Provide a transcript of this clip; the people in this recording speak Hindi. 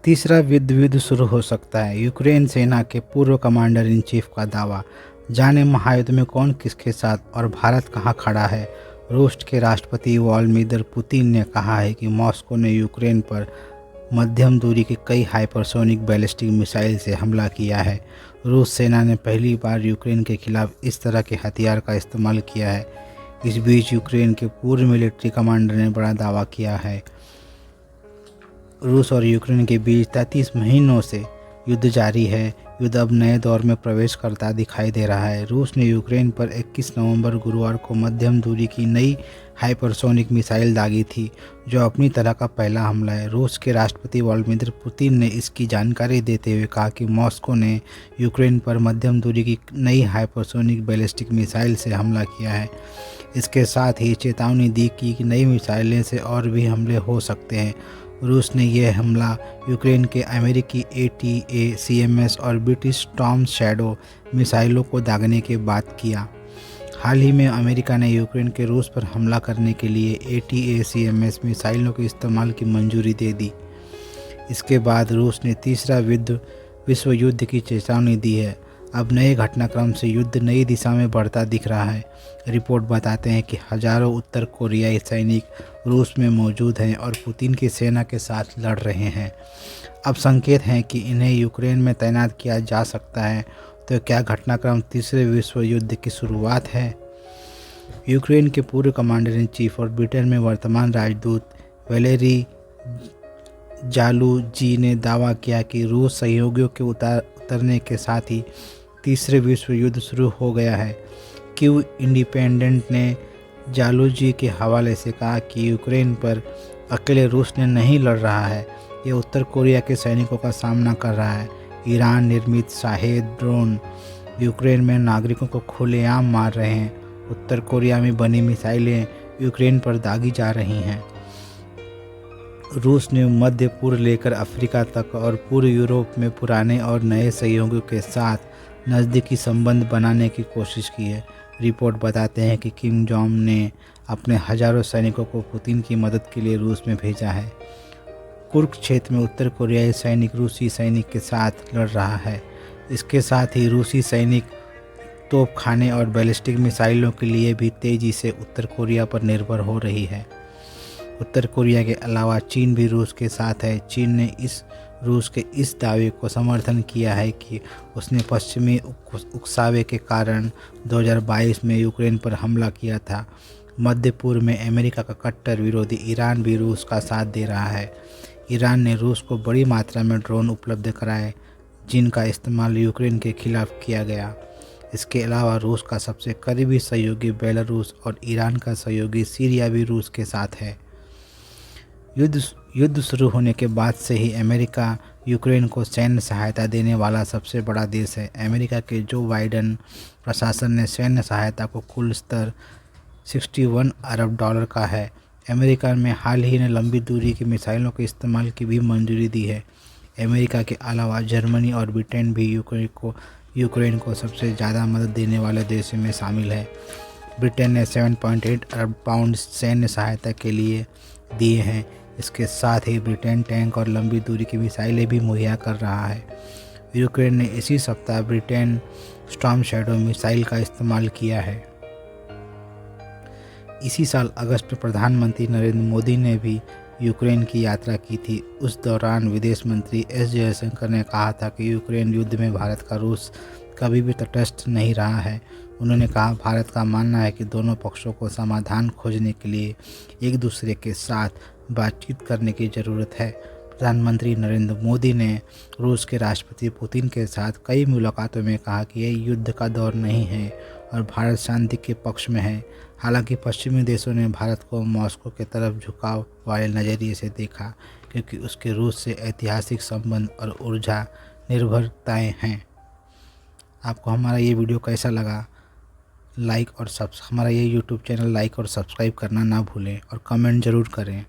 तीसरा विश्व शुरू हो सकता है, यूक्रेन सेना के पूर्व कमांडर इन चीफ का दावा। जाने महायुद्ध में कौन किसके साथ और भारत कहां खड़ा है। रूस के राष्ट्रपति व्लादिमीर पुतिन ने कहा है कि मॉस्को ने यूक्रेन पर मध्यम दूरी के कई हाइपरसोनिक बैलिस्टिक मिसाइल से हमला किया है। रूस सेना ने पहली बार यूक्रेन के खिलाफ इस तरह के हथियार का इस्तेमाल किया है। इस बीच यूक्रेन के पूर्व मिलिट्री कमांडर ने बड़ा दावा किया है। रूस और यूक्रेन के बीच 33 महीनों से युद्ध जारी है। युद्ध अब नए दौर में प्रवेश करता दिखाई दे रहा है। रूस ने यूक्रेन पर 21 नवंबर गुरुवार को मध्यम दूरी की नई हाइपरसोनिक मिसाइल दागी थी, जो अपनी तरह का पहला हमला है। रूस के राष्ट्रपति व्लादिमीर पुतिन ने इसकी जानकारी देते हुए कहा कि मॉस्को ने यूक्रेन पर मध्यम दूरी की नई हाइपरसोनिक बैलिस्टिक मिसाइल से हमला किया है। इसके साथ ही चेतावनी दी कि नई मिसाइलें से और भी हमले हो सकते हैं। रूस ने यह हमला यूक्रेन के अमेरिकी ATACMS और ब्रिटिश स्टॉर्म शैडो मिसाइलों को दागने के बाद किया। हाल ही में अमेरिका ने यूक्रेन के रूस पर हमला करने के लिए ATACMS मिसाइलों के इस्तेमाल की मंजूरी दे दी। इसके बाद रूस ने तीसरा विश्व युद्ध की चेतावनी दी है। अब नए घटनाक्रम से युद्ध नई दिशा में बढ़ता दिख रहा है। रिपोर्ट बताते हैं कि हजारों उत्तर कोरियाई सैनिक रूस में मौजूद हैं और पुतिन की सेना के साथ लड़ रहे हैं। अब संकेत हैं कि इन्हें यूक्रेन में तैनात किया जा सकता है। तो क्या घटनाक्रम तीसरे विश्व युद्ध की शुरुआत है? यूक्रेन के पूर्व कमांडर इन चीफ और ब्रिटेन में वर्तमान राजदूत वैलेरी जालूजी ने दावा किया कि रूस सहयोगियों के उतरने के साथ ही तीसरे विश्व युद्ध शुरू हो गया है। क्यू इंडिपेंडेंट ने जालूजी के हवाले से कहा कि यूक्रेन पर अकेले रूस ने नहीं लड़ रहा है, ये उत्तर कोरिया के सैनिकों का सामना कर रहा है। ईरान निर्मित शाहेद ड्रोन यूक्रेन में नागरिकों को खुलेआम मार रहे हैं। उत्तर कोरिया में बनी मिसाइलें यूक्रेन पर दागी जा रही हैं। रूस ने मध्य पूर्व लेकर अफ्रीका तक और पूर्व यूरोप में पुराने और नए सहयोगियों के साथ नज़दीकी संबंध बनाने की कोशिश की है। रिपोर्ट बताते हैं कि किम जोंग ने अपने हजारों सैनिकों को पुतिन की मदद के लिए रूस में भेजा है। कुर्क क्षेत्र में उत्तर कोरियाई सैनिक रूसी सैनिक के साथ लड़ रहा है। इसके साथ ही रूसी सैनिक तोपखाने और बैलिस्टिक मिसाइलों के लिए भी तेज़ी से उत्तर कोरिया पर निर्भर हो रही है। उत्तर कोरिया के अलावा चीन भी रूस के साथ है। चीन ने रूस के इस दावे को समर्थन किया है कि उसने पश्चिमी उकसावे के कारण 2022 में यूक्रेन पर हमला किया था। मध्य पूर्व में अमेरिका का कट्टर विरोधी ईरान भी रूस का साथ दे रहा है। ईरान ने रूस को बड़ी मात्रा में ड्रोन उपलब्ध कराए, जिनका इस्तेमाल यूक्रेन के खिलाफ किया गया। इसके अलावा रूस का सबसे करीबी सहयोगी बेलारूस और ईरान का सहयोगी सीरिया भी रूस के साथ है। युद्ध शुरू होने के बाद से ही अमेरिका यूक्रेन को सैन्य सहायता देने वाला सबसे बड़ा देश है। अमेरिका के जो बाइडेन प्रशासन ने सैन्य सहायता को कुल स्तर $61 अरब का है। अमेरिका में हाल ही ने लंबी दूरी की मिसाइलों के इस्तेमाल की भी मंजूरी दी है। अमेरिका के अलावा जर्मनी और ब्रिटेन भी यूक्रेन को सबसे ज़्यादा मदद देने वाले देशों में शामिल है। ब्रिटेन ने 7.8 अरब पाउंड सैन्य सहायता के लिए दिए हैं। इसके साथ ही ब्रिटेन टैंक और लंबी दूरी की मिसाइलें भी मुहैया कर रहा है। यूक्रेन ने इसी सप्ताह ब्रिटेन स्टॉर्म शैडो मिसाइल का इस्तेमाल किया है। इसी साल अगस्त में प्रधानमंत्री नरेंद्र मोदी ने भी यूक्रेन की यात्रा की थी। उस दौरान विदेश मंत्री एस जयशंकर ने कहा था कि यूक्रेन युद्ध में भारत का रूस कभी भी तटस्थ नहीं रहा है। उन्होंने कहा, भारत का मानना है कि दोनों पक्षों को समाधान खोजने के लिए एक दूसरे के साथ बातचीत करने की ज़रूरत है। प्रधानमंत्री नरेंद्र मोदी ने रूस के राष्ट्रपति पुतिन के साथ कई मुलाकातों में कहा कि यह युद्ध का दौर नहीं है और भारत शांति के पक्ष में है। हालांकि पश्चिमी देशों ने भारत को मॉस्को की तरफ झुकाव वाले नज़रिए से देखा, क्योंकि उसके रूस से ऐतिहासिक संबंध और ऊर्जा निर्भरताएं हैं। आपको हमारा ये वीडियो कैसा लगा? हमारा ये यूट्यूब चैनल लाइक और सब्सक्राइब करना ना भूलें और कमेंट ज़रूर करें।